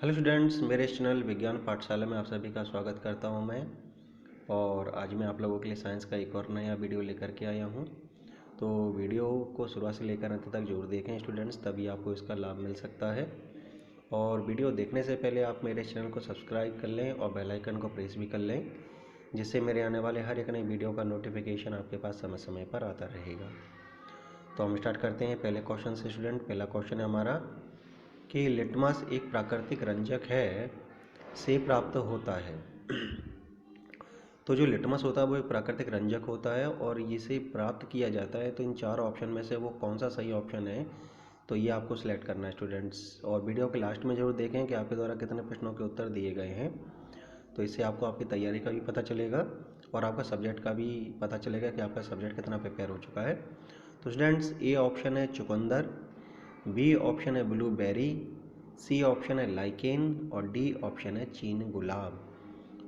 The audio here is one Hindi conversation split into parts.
हेलो स्टूडेंट्स, मेरे इस चैनल विज्ञान पाठशाला में आप सभी का स्वागत करता हूं मैं। और आज मैं आप लोगों के लिए साइंस का एक और नया वीडियो लेकर के आया हूं। तो वीडियो को शुरुआत से लेकर अंत तक जरूर देखें स्टूडेंट्स, तभी आपको इसका लाभ मिल सकता है। और वीडियो देखने से पहले आप मेरे चैनल को सब्सक्राइब कर लें और बेल आइकन को प्रेस भी कर लें, जिससे मेरे आने वाले हर एक नई वीडियो का नोटिफिकेशन आपके पास समय समय पर आता रहेगा। तो हम स्टार्ट करते हैं पहले क्वेश्चन से स्टूडेंट। पहला क्वेश्चन है हमारा कि लिटमस एक प्राकृतिक रंजक है से प्राप्त होता है। तो जो लिटमस होता है वो एक प्राकृतिक रंजक होता है और इसे प्राप्त किया जाता है। तो इन चार ऑप्शन में से वो कौन सा सही ऑप्शन है, तो ये आपको सिलेक्ट करना है स्टूडेंट्स। और वीडियो के लास्ट में जरूर देखें कि आपके द्वारा कितने प्रश्नों के उत्तर दिए गए हैं, तो इससे आपको आपकी तैयारी का भी पता चलेगा और आपका सब्जेक्ट का भी पता चलेगा कि आपका सब्जेक्ट कितना प्रिपेयर हो चुका है। तो स्टूडेंट्स, ए ऑप्शन है चुकंदर, बी ऑप्शन है ब्लूबेरी, सी ऑप्शन है लाइकेन और डी ऑप्शन है चीन गुलाब।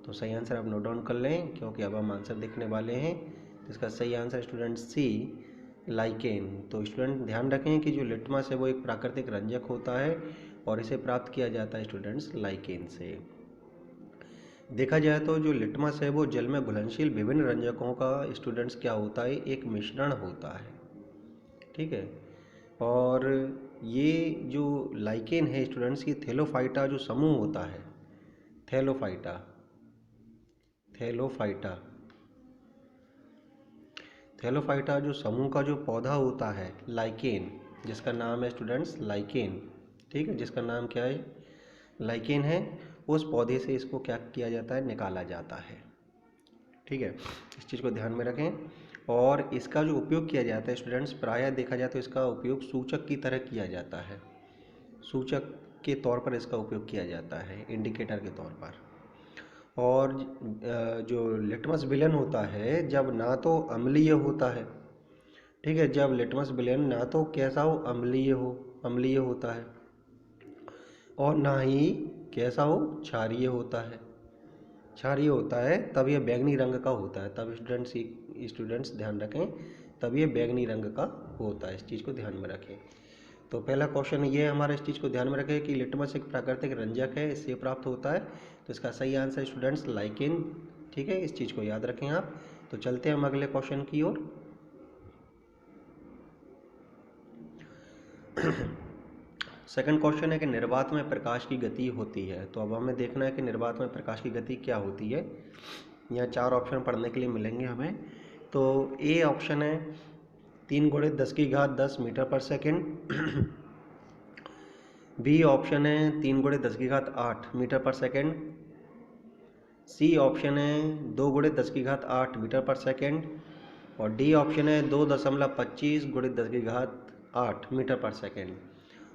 तो सही आंसर आप नोट डाउन कर लें, क्योंकि अब हम आंसर देखने वाले हैं। तो इसका सही आंसर स्टूडेंट सी, लाइकेन। तो स्टूडेंट ध्यान रखें कि जो लिटमस है वो एक प्राकृतिक रंजक होता है और इसे प्राप्त किया जाता है स्टूडेंट्स लाइकेन से। देखा जाए तो जो लिटमस है वो जल में घुलनशील विभिन्न रंजकों का स्टूडेंट्स क्या होता है, एक मिश्रण होता है। ठीक है। और ये जो लाइकेन है स्टूडेंट्स, ये थैलोफाइटा जो समूह होता है, थैलोफाइटा थैलोफाइटा थैलोफाइटा जो समूह का जो पौधा होता है लाइकेन, जिसका नाम है स्टूडेंट्स लाइकेन। ठीक है, जिसका नाम क्या है, लाइकेन है। उस पौधे से इसको क्या किया जाता है, निकाला जाता है। ठीक है, इस चीज़ को ध्यान में रखें। और इसका जो उपयोग किया जाता है स्टूडेंट्स, प्रायः देखा जाए तो इसका उपयोग सूचक की तरह किया जाता है। सूचक के तौर पर इसका उपयोग किया जाता है, इंडिकेटर के तौर पर। और जो लिटमस विलेन होता है, जब ना तो अम्लीय होता है, ठीक है, जब लिटमस विलेन ना तो कैसा हो, अम्लीय होता है, और ना ही कैसा हो, क्षारीय होता है। क्षारीय होता है तब ये बैंगनी रंग का होता है। तब स्टूडेंट्स ध्यान रखें, तब ये बैंगनी रंग का होता है। इस चीज़ को ध्यान में रखें। तो पहला क्वेश्चन ये है हमारा, इस चीज़ को ध्यान में रखें कि लिटमस एक प्राकृतिक रंजक है, इससे प्राप्त होता है। तो इसका सही आंसर स्टूडेंट्स लाइकेन। ठीक है, इस चीज़ को याद रखें आप। तो चलते हैं हम अगले क्वेश्चन की ओर। सेकंड क्वेश्चन है कि निर्वात में प्रकाश की गति होती है। तो अब हमें देखना है कि निर्वात में प्रकाश की गति क्या होती है। यहाँ चार ऑप्शन पढ़ने के लिए मिलेंगे हमें। तो ए ऑप्शन है 3 × 10⁻10 मीटर पर सेकेंड। बी ऑप्शन है 3 × 10⁸ मीटर पर सेकेंड। सी ऑप्शन है 2 × 10⁸ मीटर पर सेकेंड। और डी ऑप्शन है 2.25 × 10⁸ मीटर पर सेकेंड।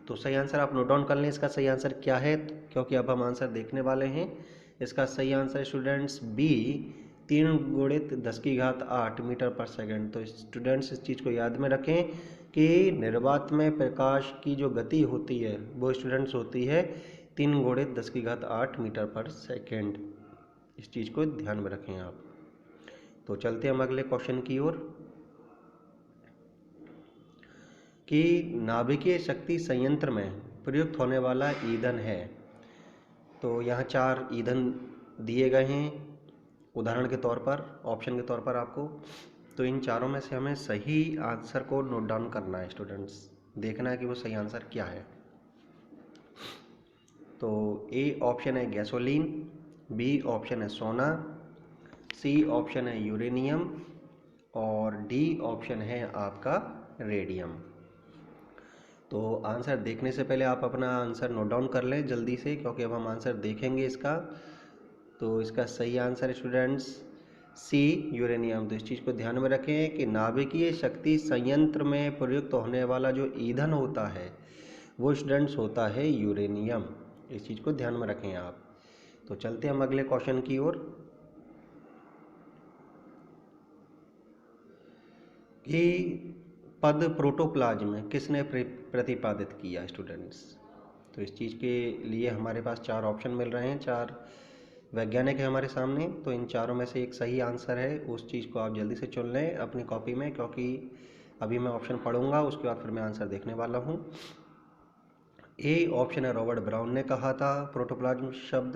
तो सही आंसर आप नोट डाउन कर लें, इसका सही आंसर क्या है, क्योंकि अब हम आंसर देखने वाले हैं। इसका सही आंसर स्टूडेंट्स बी, 3 × 10⁸ मीटर पर सेकेंड। तो स्टूडेंट्स इस चीज़ को याद में रखें कि निर्वात में प्रकाश की जो गति होती है वो स्टूडेंट्स होती है 3 × 10⁸ मीटर पर सेकेंड। इस चीज़ को ध्यान में रखें आप। तो चलते हैं हम अगले क्वेश्चन की ओर कि नाभिकीय शक्ति संयंत्र में प्रयुक्त होने वाला ईंधन है। तो यहाँ चार ईंधन दिए गए हैं उदाहरण के तौर पर, ऑप्शन के तौर पर आपको। तो इन चारों में से हमें सही आंसर को नोट डाउन करना है स्टूडेंट्स, देखना है कि वो सही आंसर क्या है। तो ए ऑप्शन है गैसोलीन, बी ऑप्शन है सोना, सी ऑप्शन है यूरेनियम और डी ऑप्शन है आपका रेडियम। तो आंसर देखने से पहले आप अपना आंसर नोट डाउन कर लें जल्दी से, क्योंकि अब हम आंसर देखेंगे इसका। तो इसका सही आंसर स्टूडेंट्स सी, यूरेनियम। तो इस चीज़ को ध्यान में रखें कि नाभिकीय शक्ति संयंत्र में प्रयुक्त होने वाला जो ईंधन होता है वो स्टूडेंट्स होता है यूरेनियम। इस चीज़ को ध्यान में रखें आप। तो चलते हैं हम अगले क्वेश्चन की ओर कि पद प्रोटोप्लाज्म किसने प्रतिपादित किया स्टूडेंट्स। तो इस चीज़ के लिए हमारे पास चार ऑप्शन मिल रहे हैं, चार वैज्ञानिक है हमारे सामने। तो इन चारों में से एक सही आंसर है, उस चीज़ को आप जल्दी से चुन लें अपनी कॉपी में, क्योंकि अभी मैं ऑप्शन पढ़ूंगा उसके बाद फिर मैं आंसर देखने वाला हूँ। ए ऑप्शन है रॉबर्ट ब्राउन ने कहा था प्रोटोप्लाज्म शब्द,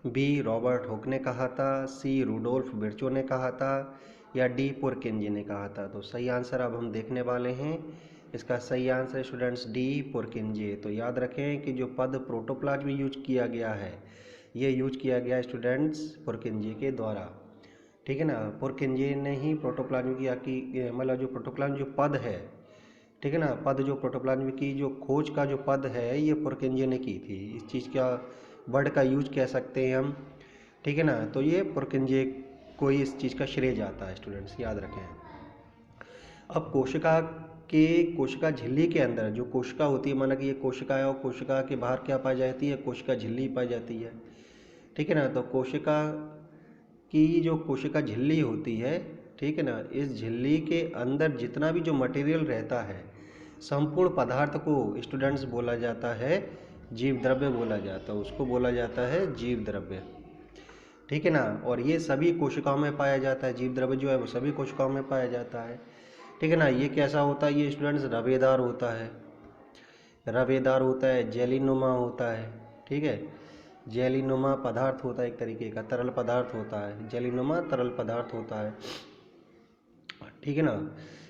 बी रॉबर्ट हुक ने कहा था, सी रूडोल्फ विर्चो ने कहा था, या डी पुरकिंजे ने कहा था। तो सही आंसर अब हम देखने वाले हैं। इसका सही आंसर स्टूडेंट्स डी पुरकिंजे। तो याद रखें कि जो पद प्रोटोप्लाज्म यूज किया गया है ये यूज किया गया स्टूडेंट्स पुरकिंजे के द्वारा। ठीक है ना, पुरकिंजे ने ही प्रोटोप्लाज्म किया कि मतलब जो प्रोटोप्लाज्म जो पद है, ठीक है ना, पद जो प्रोटोप्लाज्म की जो खोज का जो पद है ये पुरकिंजे ने की थी। इस चीज़ का वर्ड का यूज कह सकते हैं हम। ठीक है ना, तो ये पुरकिंजे को ही इस चीज़ का श्रेय जाता है स्टूडेंट्स, याद रखें। अब कोशिका झिल्ली के अंदर जो कोशिका होती है, माना कि ये कोशिका है और कोशिका के बाहर क्या पाई जाती है, कोशिका झिल्ली पाई जाती है। ठीक है ना, तो कोशिका की जो कोशिका झिल्ली होती है, ठीक है ना, इस झिल्ली के अंदर जितना भी जो मटेरियल रहता है संपूर्ण पदार्थ को स्टूडेंट्स बोला जाता है जीव द्रव्य बोला जाता है, उसको बोला जाता है जीव द्रव्य। ठीक है ना, और ये सभी कोशिकाओं में पाया जाता है। जीव द्रव्य जो है वो सभी कोशिकाओं में पाया जाता है। ठीक है ना, ये कैसा होता है, ये स्टूडेंट्स रवेदार होता है, रवेदार होता है, जेलीनुमा होता है। ठीक है, जेलीनुमा पदार्थ होता है, एक तरीके का तरल पदार्थ होता है, जेलीनुमा तरल पदार्थ होता है। ठीक है ना,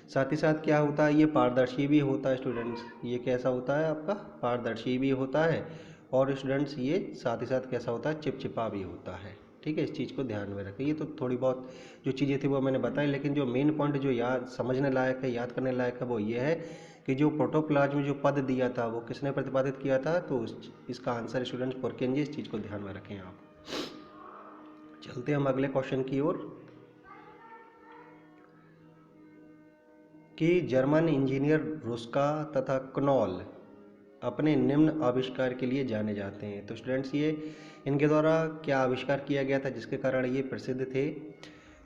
साथ ही साथ क्या होता है, ये पारदर्शी भी होता है स्टूडेंट्स। ये कैसा होता है आपका, पारदर्शी भी होता है, और स्टूडेंट्स ये साथ ही साथ कैसा होता है, चिपचिपा भी होता है। ठीक है, इस चीज़ को ध्यान में रखें। ये तो थोड़ी बहुत जो चीज़ें थी वो मैंने बताई, लेकिन जो मेन पॉइंट जो याद समझने लायक है, याद करने लायक है, वो ये है कि जो प्रोटोप्लाज्म जो पद दिया था वो किसने प्रतिपादित किया था, तो इसका आंसर स्टूडेंट्स पुरकिंजे। इस चीज़ को ध्यान में रखें आप। चलते हैं हम अगले क्वेश्चन की ओर कि जर्मन इंजीनियर रुस्का तथा क्नॉल अपने निम्न आविष्कार के लिए जाने जाते हैं। तो स्टूडेंट्स ये इनके द्वारा क्या आविष्कार किया गया था जिसके कारण ये प्रसिद्ध थे।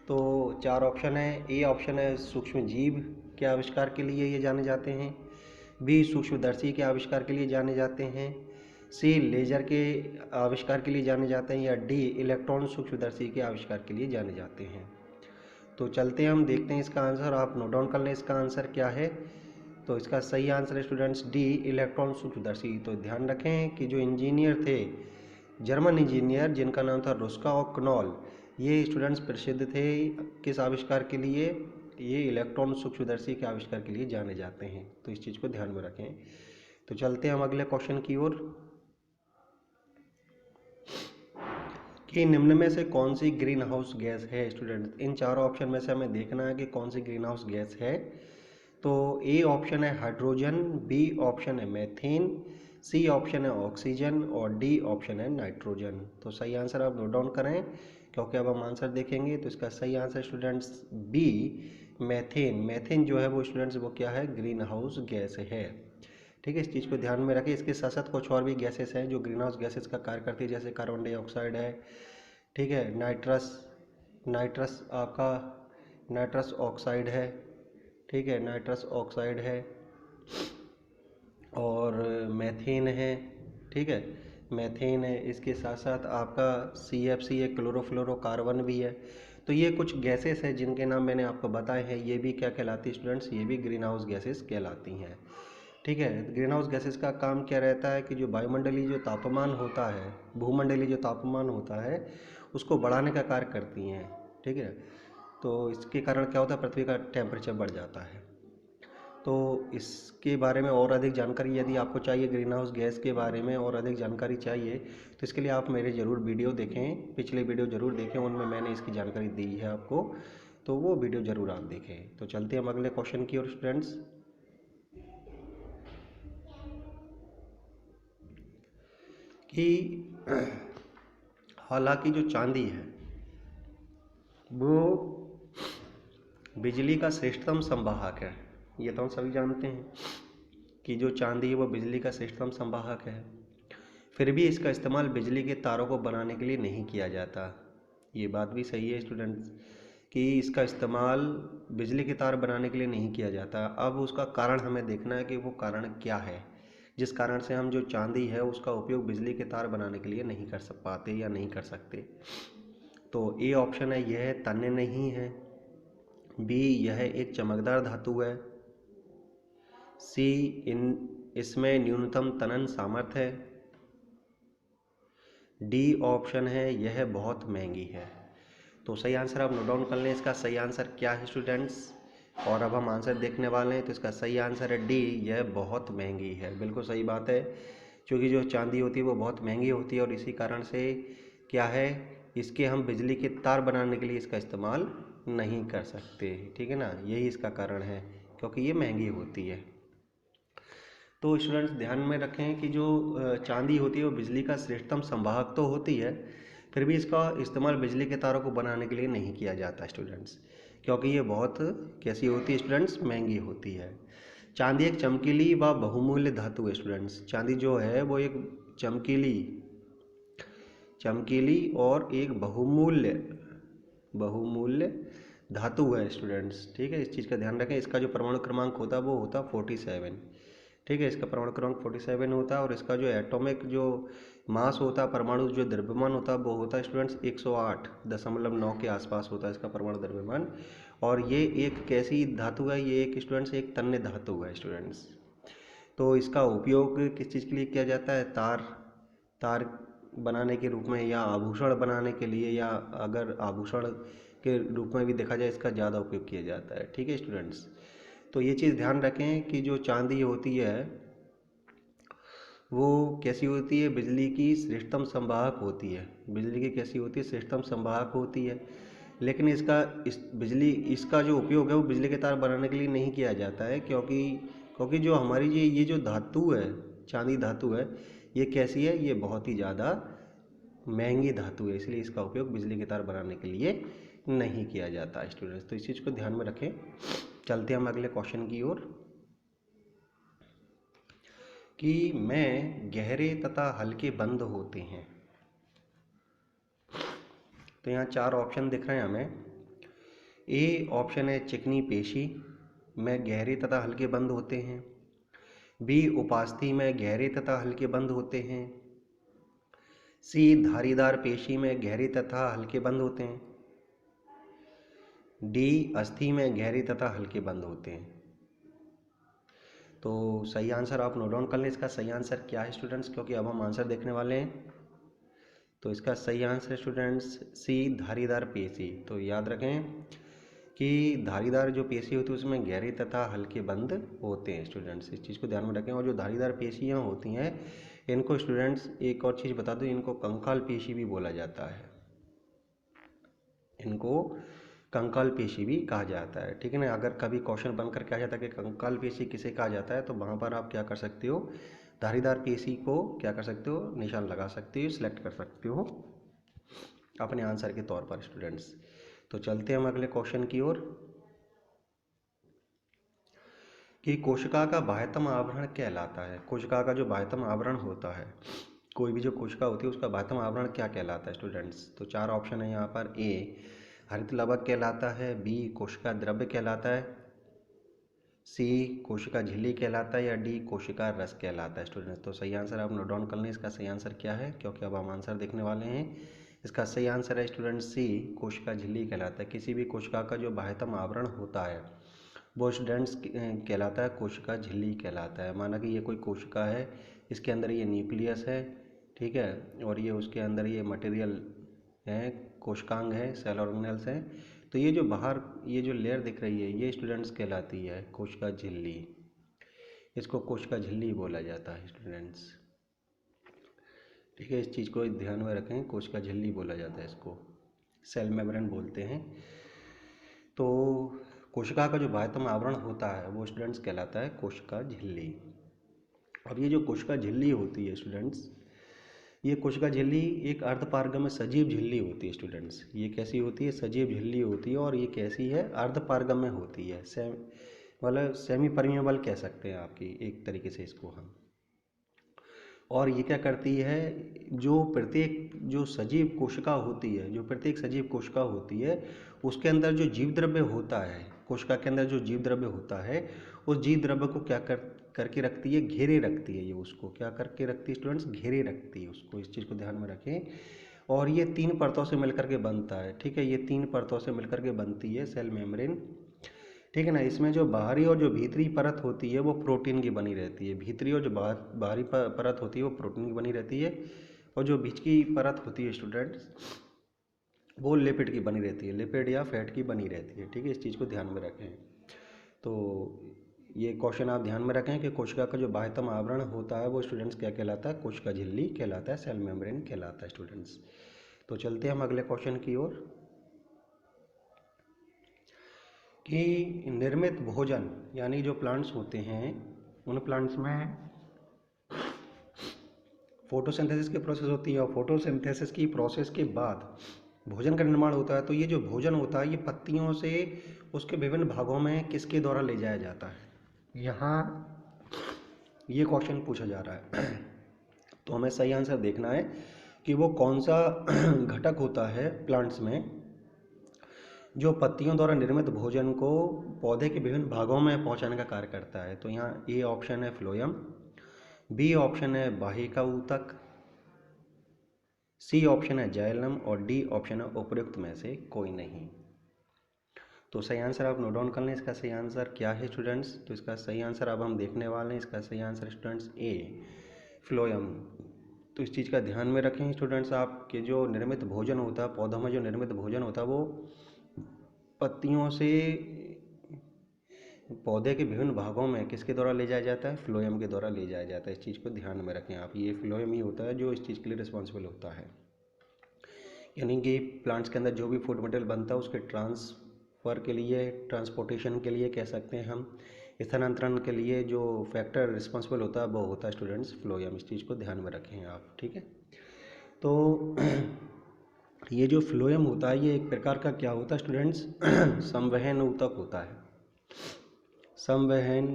तो चार ऑप्शन है। ए ऑप्शन है सूक्ष्म जीव के आविष्कार के लिए ये जाने जाते हैं, बी सूक्ष्मदर्शी के आविष्कार के लिए जाने जाते हैं, सी लेजर के आविष्कार के लिए जाने जाते हैं, या डी इलेक्ट्रॉन सूक्ष्मदर्शी के आविष्कार के लिए जाने जाते हैं। तो चलते हैं हम देखते हैं इसका आंसर, आप नोट डाउन कर लें इसका आंसर क्या है। तो इसका सही आंसर है स्टूडेंट्स डी इलेक्ट्रॉन सूक्ष्मदर्शी। तो ध्यान रखें कि जो इंजीनियर थे, जर्मन इंजीनियर जिनका नाम था रुस्का और क्नॉल, ये स्टूडेंट्स प्रसिद्ध थे किस आविष्कार के लिए, ये इलेक्ट्रॉन सूक्ष्मदर्शी के आविष्कार के लिए जाने जाते हैं। तो इस चीज़ को ध्यान में रखें। तो चलते हैं हम अगले क्वेश्चन की ओर कि निम्न में से कौन सी ग्रीन हाउस गैस है स्टूडेंट। इन चारों ऑप्शन में से हमें देखना है कि कौन सी ग्रीन हाउस गैस है। तो ए ऑप्शन है हाइड्रोजन, बी ऑप्शन है मीथेन, सी ऑप्शन है ऑक्सीजन, और डी ऑप्शन है नाइट्रोजन। तो सही आंसर आप नोट डाउन करें क्योंकि अब हम आंसर देखेंगे। तो इसका सही answer students B methane. Methane जो है वो स्टूडेंट्स वो क्या है, ग्रीन हाउस गैस है। ठीक है, इस चीज़ को ध्यान में रखें। इसके साथ साथ कुछ और भी गैसेस हैं जो ग्रीन हाउस गैसेस का कार्य करती है, जैसे कार्बन डाइऑक्साइड है, ठीक है, नाइट्रस नाइट्रस आपका नाइट्रस ऑक्साइड है, ठीक है, नाइट्रस ऑक्साइड है, और मैथेन है। ठीक है, मैथेन है। इसके साथ साथ आपका CFC है, क्लोरोफ्लोरोकार्बन भी है। तो ये कुछ गैसेस हैं जिनके नाम मैंने आपको बताए हैं। ये भी क्या कहलाती है स्टूडेंट्स, ये भी ग्रीन हाउस गैसेस कहलाती हैं। ठीक है, ग्रीन हाउस गैसेस का काम क्या रहता है कि जो वायुमंडलीय जो तापमान होता है, भूमंडलीय जो तापमान होता है, उसको बढ़ाने का कार्य करती हैं। ठीक है, तो इसके कारण क्या होता है, पृथ्वी का टेम्परेचर बढ़ जाता है। तो इसके बारे में और अधिक जानकारी यदि आपको चाहिए, ग्रीन हाउस गैस के बारे में और अधिक जानकारी चाहिए, तो इसके लिए आप मेरे ज़रूर वीडियो देखें, पिछले वीडियो ज़रूर देखें, उनमें मैंने इसकी जानकारी दी है आपको, तो वो वीडियो ज़रूर आप देखें। तो चलते हैं हम अगले क्वेश्चन की ओर स्टूडेंट्स कि हालांकि जो चांदी है वो बिजली का श्रेष्ठतम संवाहक है, ये तो हम सभी जानते हैं कि जो चांदी है वो बिजली का श्रेष्ठतम संवाहक है, फिर भी इसका इस्तेमाल बिजली के तारों को बनाने के लिए नहीं किया जाता। ये बात भी सही है स्टूडेंट्स कि इसका इस्तेमाल बिजली के तार बनाने के लिए नहीं किया जाता। अब उसका कारण हमें देखना है कि वो कारण क्या है जिस कारण से हम जो चांदी है उसका उपयोग बिजली के तार बनाने के लिए नहीं कर पाते या नहीं कर सकते। तो ए ऑप्शन है यह तन्य नहीं है, बी यह एक चमकदार धातु है, सी इन इसमें न्यूनतम तनन सामर्थ्य है। डी ऑप्शन है यह बहुत महंगी है। तो सही आंसर आप नोट डाउन कर लें, इसका सही आंसर क्या है स्टूडेंट्स। और अब हम आंसर देखने वाले हैं। तो इसका सही आंसर है डी, यह बहुत महंगी है। बिल्कुल सही बात है, क्योंकि जो चांदी होती है वो बहुत महंगी होती है और इसी कारण से क्या है, इसके हम बिजली के तार बनाने के लिए इसका इस्तेमाल नहीं कर सकते, ठीक है ना। यही इसका कारण है, क्योंकि ये महंगी होती है। तो स्टूडेंट्स ध्यान में रखें कि जो चांदी होती है वो बिजली का श्रेष्ठतम संवाहक तो होती है, फिर भी इसका इस्तेमाल बिजली के तारों को बनाने के लिए नहीं किया जाता स्टूडेंट्स, क्योंकि ये बहुत कैसी होती है स्टूडेंट्स, महंगी होती है। चांदी एक चमकीली व बहुमूल्य धातु है स्टूडेंट्स। चांदी जो है वो एक चमकीली और एक बहुमूल्य धातु है स्टूडेंट्स, ठीक है। इस चीज़ का ध्यान रखें। इसका जो परमाणु क्रमांक होता है वो होता 47, ठीक है। इसका परमाणु क्रमांक 47 होता है और इसका जो एटॉमिक जो मास होता है, परमाणु जो द्रव्यमान होता है वो होता है स्टूडेंट्स 108.9 के आसपास होता है इसका परमाणु द्रव्यमान। और ये एक कैसी धातु है, ये एक स्टूडेंट्स एक तन्य धातु है स्टूडेंट्स। तो इसका उपयोग किस चीज़ के लिए किया जाता है, तार बनाने के रूप में या आभूषण बनाने के लिए, या अगर आभूषण के रूप में भी देखा जाए इसका ज़्यादा उपयोग किया जाता है, ठीक है स्टूडेंट्स। तो ये चीज़ ध्यान रखें कि जो चांदी होती है वो कैसी होती है, बिजली की श्रेष्ठतम संवाहक होती है। बिजली की कैसी होती है, श्रेष्ठतम संवाहक होती है। लेकिन इसका जो उपयोग है वो बिजली के तार बनाने के लिए नहीं किया जाता है, क्योंकि जो हमारी ये जो धातु है, चांदी धातु है, ये कैसी है, ये बहुत ही ज़्यादा महंगी धातु है, इसलिए इसका उपयोग बिजली के तार बनाने के लिए नहीं किया जाता स्टूडेंट्स। तो इस चीज़ को ध्यान में रखें। चलते हैं हम अगले क्वेश्चन की ओर कि में गहरे तथा हल्के बंद होते हैं। तो यहाँ 4 ऑप्शन दिख रहे हैं हमें। ए ऑप्शन है चिकनी पेशी में गहरे तथा हल्के बंद होते हैं। बी उपास्थि में गहरे तथा हल्के बंद होते हैं। सी धारीदार पेशी में गहरे तथा हल्के बंद होते हैं। डी अस्थि में गहरे तथा हल्के बंद होते हैं। तो सही आंसर आप नोट डाउन कर लें। इसका सही आंसर क्या है स्टूडेंट्स, क्योंकि अब हम आंसर देखने वाले हैं। तो इसका सही आंसर स्टूडेंट्स सी धारीदार पेशी। तो याद रखें कि धारीदार जो पेशी होती है उसमें गहरे तथा हल्के बंद होते हैं स्टूडेंट्स, इस चीज़ को ध्यान में रखें। और जो धारीदार पेशियाँ होती हैं इनको स्टूडेंट्स एक और चीज़ बता दूँ, इनको कंकाल पेशी भी बोला जाता है। इनको कंकाल पेशी भी कहा जाता है, ठीक है ना। अगर कभी क्वेश्चन बनकर क्या जाता है कि कंकाल पेशी किसे कहा जाता है, तो वहाँ पर आप क्या कर सकते हो, धारीदार पेशी को क्या कर सकते हो, निशान लगा सकते हो, सिलेक्ट कर सकते हो अपने आंसर के तौर पर स्टूडेंट्स। तो चलते हैं हम अगले क्वेश्चन की ओर कि कोशिका का बाह्यतम आवरण कहलाता है। कोशिका का जो बाह्यतम आवरण होता है, कोई भी जो कोशिका होती है उसका बाह्यतम आवरण क्या कहलाता है स्टूडेंट्स। तो 4 ऑप्शन है यहाँ पर। ए हरित लवक कहलाता है, बी कोशिका द्रव्य कहलाता है, सी कोशिका झिल्ली कहलाता है, या डी कोशिका रस कहलाता है स्टूडेंट्स। तो सही आंसर आप नोट डाउन कर लें। इसका सही आंसर क्या है, क्योंकि अब हम आंसर देखने वाले हैं। इसका सही आंसर है स्टूडेंट सी कोशिका झिल्ली कहलाता है। किसी भी कोशिका का जो बाह्यतम आवरण होता है वो स्टूडेंट्स कहलाता है कोशिका झिल्ली कहलाता है। माना कि ये कोई कोशिका है, इसके अंदर ये न्यूक्लियस है, ठीक है, और ये उसके अंदर ये मटेरियल है, कोशिकांग है, सेल ऑर्गेनेल्स हैं। तो ये जो बाहर ये जो लेयर दिख रही है ये स्टूडेंट्स कहलाती है कोशिका झिल्ली। इसको कोशिका झिल्ली बोला जाता है स्टूडेंट्स, ठीक है। इस चीज़ को ध्यान में रखें, कोशिका झिल्ली बोला जाता है इसको, सेल मेम्ब्रेन बोलते हैं। तो कोशिका का जो बाह्यतम आवरण होता है वो स्टूडेंट्स कहलाता है कोशिका झिल्ली। अब ये जो कोशिका झिल्ली होती है स्टूडेंट्स, ये कोशिका झिल्ली एक अर्धपारगम्य सजीव झिल्ली होती है स्टूडेंट्स। ये कैसी होती है, सजीव झिल्ली होती है। और ये कैसी है, अर्धपारगम्य होती है, मतलब सेमी परमिएबल कह सकते हैं आपकी एक तरीके से इसको हम। और ये क्या करती है, जो प्रत्येक सजीव कोशिका होती है उसके अंदर जो जीव द्रव्य होता है, कोशिका के अंदर जो जीव द्रव्य होता है उस जीव द्रव्य को क्या करके रखती है, घेरे रखती है। ये उसको क्या करके रखती है स्टूडेंट्स, घेरे रखती है उसको। इस चीज़ को ध्यान में रखें। और ये 3 परतों से मिलकर के बनता है, ठीक है। ये 3 परतों से मिलकर के बनती है सेल मेम्ब्रेन, ठीक है ना। इसमें जो बाहरी और जो भीतरी परत होती है वो प्रोटीन की बनी रहती है, भीतरी और जो बाहरी परत होती है वो प्रोटीन की बनी रहती है, और जो बीच की परत होती है स्टूडेंट्स वो लिपिड की बनी रहती है, लिपिड या फैट की बनी रहती है। ठीक है, इस चीज़ को ध्यान में रखें। तो ये क्वेश्चन आप ध्यान में रखें कि कोशिका का जो बाह्यतम आवरण होता है वो स्टूडेंट्स क्या कहलाता है, कोशिका झिल्ली कहलाता है, सेल मेम्ब्रेन कहलाता है स्टूडेंट्स। तो चलते हैं हम अगले क्वेश्चन की ओर कि निर्मित भोजन यानी जो प्लांट्स होते हैं उन प्लांट्स में फोटोसिंथेसिस की प्रोसेस होती है, और फोटोसिंथेसिस की प्रोसेस के बाद भोजन का निर्माण होता है। तो ये जो भोजन होता है ये पत्तियों से उसके विभिन्न भागों में किसके द्वारा ले जाया जाता है, यहाँ ये क्वेश्चन पूछा जा रहा है। तो हमें सही आंसर देखना है कि वो कौन सा घटक होता है प्लांट्स में जो पत्तियों द्वारा निर्मित भोजन को पौधे के विभिन्न भागों में पहुंचाने का कार्य करता है। तो यहाँ ए ऑप्शन है फ्लोयम, बी ऑप्शन है बाहिका ऊतक, सी ऑप्शन है जाइलम, और डी ऑप्शन है उपयुक्त में से कोई नहीं। तो सही आंसर आप नोट डाउन कर लें, इसका सही आंसर क्या है स्टूडेंट्स। तो इसका सही आंसर अब हम देखने वाले हैं। इसका सही आंसर स्टूडेंट्स ए फ्लोयम। तो इस चीज़ का ध्यान में रखें स्टूडेंट्स, आपके जो निर्मित भोजन होता है पौधों में, जो निर्मित भोजन होता है वो पत्तियों से पौधे के विभिन्न भागों में किसके द्वारा ले जाया जाता है, फ्लोएम के द्वारा ले जाया जाता है। इस चीज़ को ध्यान में रखें आप, ये फ्लोएम ही होता है जो इस चीज़ के लिए रिस्पॉन्सिबल होता है। यानी कि प्लांट्स के अंदर जो भी फूड मटेरियल बनता है उसके ट्रांसफ़र के लिए, ट्रांसपोर्टेशन के लिए कह सकते हैं हम, स्थानांतरण के लिए जो फैक्टर रिस्पॉन्सिबल होता है वो होता है स्टूडेंट्स फ्लोएम। इस चीज़ को ध्यान में रखें आप। ठीक है, तो ये जो फ्लोएम होता है ये एक प्रकार का क्या होता है स्टूडेंट्स, संवहन ऊतक होता है, संवहन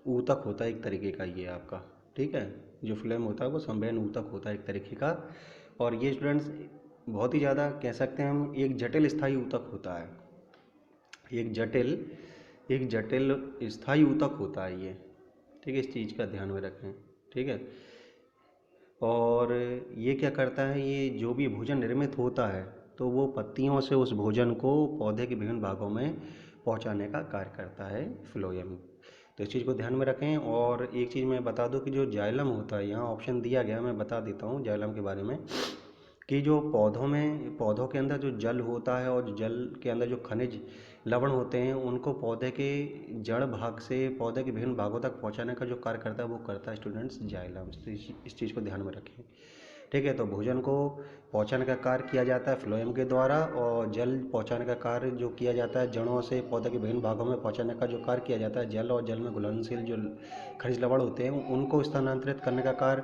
ऊतक होता है एक तरीके का ये आपका। ठीक है, जो फ्लोएम होता है वो संवहन ऊतक होता है एक तरीके का, और ये स्टूडेंट्स बहुत ही ज़्यादा कह सकते हैं हम एक जटिल स्थायी ऊतक होता है, एक जटिल स्थायी ऊतक होता है ये। ठीक है, इस चीज़ का ध्यान में रखें। ठीक है, और ये क्या करता है, ये जो भी भोजन निर्मित होता है तो वो पत्तियों से उस भोजन को पौधे के विभिन्न भागों में पहुंचाने का कार्य करता है फ्लोएम। तो इस चीज़ को ध्यान में रखें। और एक चीज़ मैं बता दूं कि जो जाइलम होता है, यहाँ ऑप्शन दिया गया, मैं बता देता हूँ जाइलम के बारे में, कि जो पौधों के अंदर जो जल होता है और जल के अंदर जो खनिज लवण होते हैं उनको पौधे के जड़ भाग से पौधे के विभिन्न भागों तक पहुंचाने का जो कार्य करता है वो करता है स्टूडेंट्स जाइलम। इस चीज़ को ध्यान में रखें। ठीक है, तो भोजन को पहुंचाने का कार्य किया जाता है फ्लोएम के द्वारा, और जल पहुंचाने का कार्य जो किया जाता है जड़ों से पौधे के विभिन्न भागों में पहुंचाने का जो कार्य किया जाता है जल, और जल में घुलनशील जो खनिज लवण होते हैं उनको स्थानांतरित करने का कार्य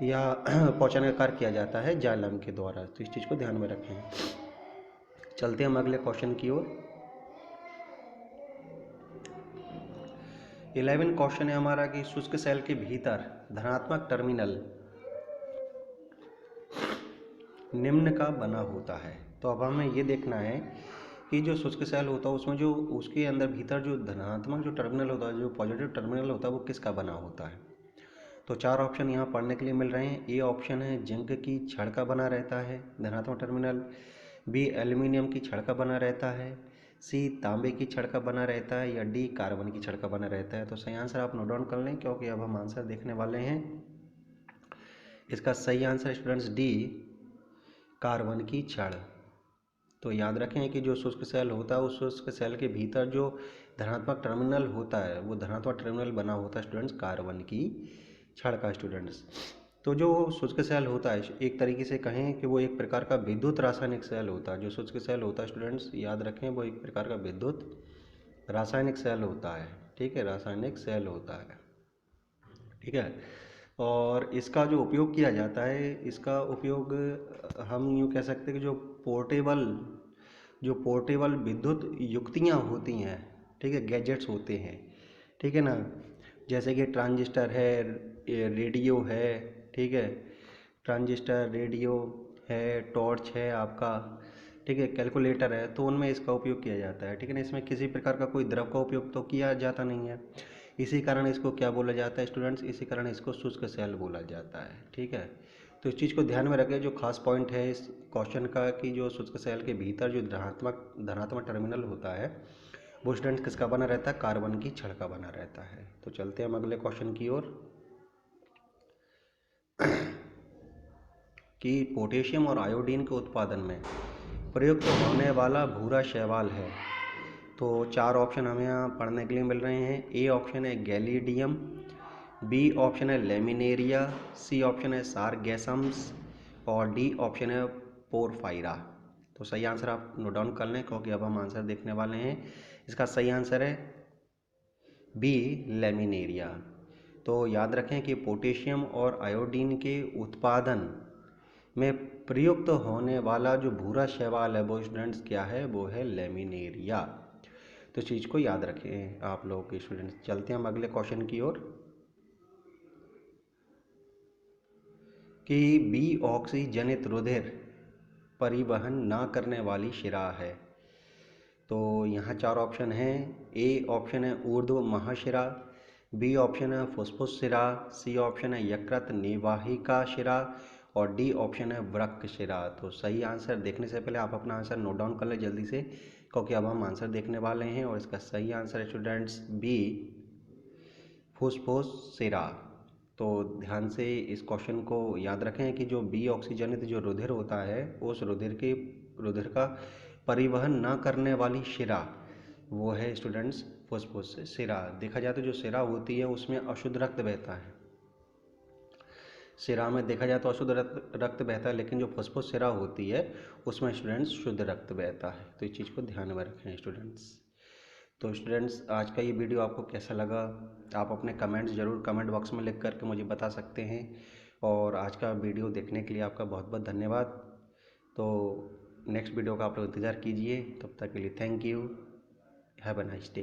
या पहुंचाने का कार्य किया जाता है जाइलम के द्वारा। तो इस चीज़ को ध्यान में रखें। चलते हैं हम अगले क्वेश्चन की ओर। 11 क्वेश्चन है हमारा कि शुष्क सेल के भीतर धनात्मक टर्मिनल निम्न का बना होता है। तो अब हमें ये देखना है कि जो शुष्क सेल होता है उसमें जो उसके अंदर भीतर जो धनात्मक जो टर्मिनल होता है, जो पॉजिटिव टर्मिनल होता है वो किसका बना होता है। तो 4 ऑप्शन यहाँ पढ़ने के लिए मिल रहे हैं। ए ऑप्शन है जिंक की छड़ का बना रहता है धनात्मक टर्मिनल, बी एल्यूमिनियम की छड़ का बना रहता है, सी तांबे की छड़ का बना रहता है, या डी कार्बन की छड़ का बना रहता है। तो सही आंसर आप नोट डाउन कर लें क्योंकि अब हम आंसर देखने वाले हैं। इसका सही आंसर स्टूडेंट्स डी कार्बन की छड़। तो याद रखें कि जो शुष्क सेल होता है उस शुष्क सेल के भीतर जो धनात्मक टर्मिनल होता है वो धनात्मक टर्मिनल बना होता है स्टूडेंट्स कार्बन की छड़ का स्टूडेंट्स। तो जो शुष्क सेल होता है एक तरीके से कहें कि वो एक प्रकार का विद्युत रासायनिक सेल होता है। जो शुष्क सेल होता है स्टूडेंट्स याद रखें वो एक प्रकार का विद्युत रासायनिक सेल होता है। ठीक है, रासायनिक सेल होता है। ठीक है, और इसका जो उपयोग किया जाता है, इसका उपयोग हम यूँ कह सकते हैं कि जो पोर्टेबल विद्युत युक्तियाँ होती हैं, ठीक है, गैजेट्स होते हैं, ठीक है ना, जैसे कि ट्रांजिस्टर है, रेडियो है, ठीक है, ट्रांजिस्टर, रेडियो है, टॉर्च है आपका, ठीक है, कैलकुलेटर है, तो उनमें इसका उपयोग किया जाता है। ठीक है ना, इसमें किसी प्रकार का कोई द्रव का उपयोग तो किया जाता नहीं है, इसी कारण इसको क्या बोला जाता है स्टूडेंट्स, इसी कारण इसको शुष्क सेल बोला जाता है। ठीक है, तो इस चीज़ को ध्यान में रखें। जो खास पॉइंट है इस क्वेश्चन का कि जो शुष्क सेल के भीतर जो धनात्मक टर्मिनल होता है वो स्टूडेंट्स किसका बना रहता है? कार्बन की छड़ का बना रहता है। तो चलते हैं हम अगले क्वेश्चन की ओर कि पोटेशियम और आयोडीन के उत्पादन में प्रयुक्त होने वाला भूरा शैवाल है। तो 4 ऑप्शन हमें यहाँ पढ़ने के लिए मिल रहे हैं। ए ऑप्शन है गैलीडियम, बी ऑप्शन है लेमिनेरिया, सी ऑप्शन है सारगेसम्स और डी ऑप्शन है पोरफायरा। तो सही आंसर आप नोट डाउन कर लें, क्योंकि अब हम आंसर देखने वाले हैं। इसका सही आंसर है बी लेमिनेरिया। तो याद रखें कि पोटेशियम और आयोडीन के उत्पादन में प्रयुक्त होने वाला जो भूरा शैवाल है वो स्टूडेंट्स क्या है? वो है लेमिनेरिया। तो इस चीज़ को याद रखें आप लोगों के स्टूडेंट्स। चलते हैं हम अगले क्वेश्चन की ओर कि बी ऑक्सी जनित रुधिर परिवहन ना करने वाली शिरा है। तो यहाँ 4 ऑप्शन हैं। ए ऑप्शन है ऊर्ध्व महाशिरा, बी ऑप्शन है फुस्फुस शिरा, सी ऑप्शन है यकृत निवाहिका शिरा और डी ऑप्शन है वृक्क शिरा। तो सही आंसर देखने से पहले आप अपना आंसर नोट डाउन कर लें जल्दी से, क्योंकि अब हम आंसर देखने वाले हैं। और इसका सही आंसर है स्टूडेंट्स बी फुस्फुस शिरा। तो ध्यान से इस क्वेश्चन को याद रखें कि जो बी ऑक्सीजनित जो रुधिर होता है, उस रुधिर का परिवहन न करने वाली शिरा वो है स्टूडेंट्स फुस्फुस शिरा। देखा जाए तो जो शिरा होती है उसमें अशुद्ध रक्त बहता है। शिरा में देखा जाए तो अशुद्ध रक्त बहता है, लेकिन जो फुस्फुस शिरा होती है उसमें स्टूडेंट्स शुद्ध रक्त बहता है। तो इस चीज़ को ध्यान में रखें स्टूडेंट्स। तो स्टूडेंट्स आज का ये वीडियो आपको कैसा लगा? आप अपने कमेंट्स ज़रूर कमेंट बॉक्स में लिख करके मुझे बता सकते हैं। और आज का वीडियो देखने के लिए आपका बहुत बहुत धन्यवाद। तो नेक्स्ट वीडियो का आप लोग इंतज़ार कीजिए। तब तक के लिए thank you. Have a nice day.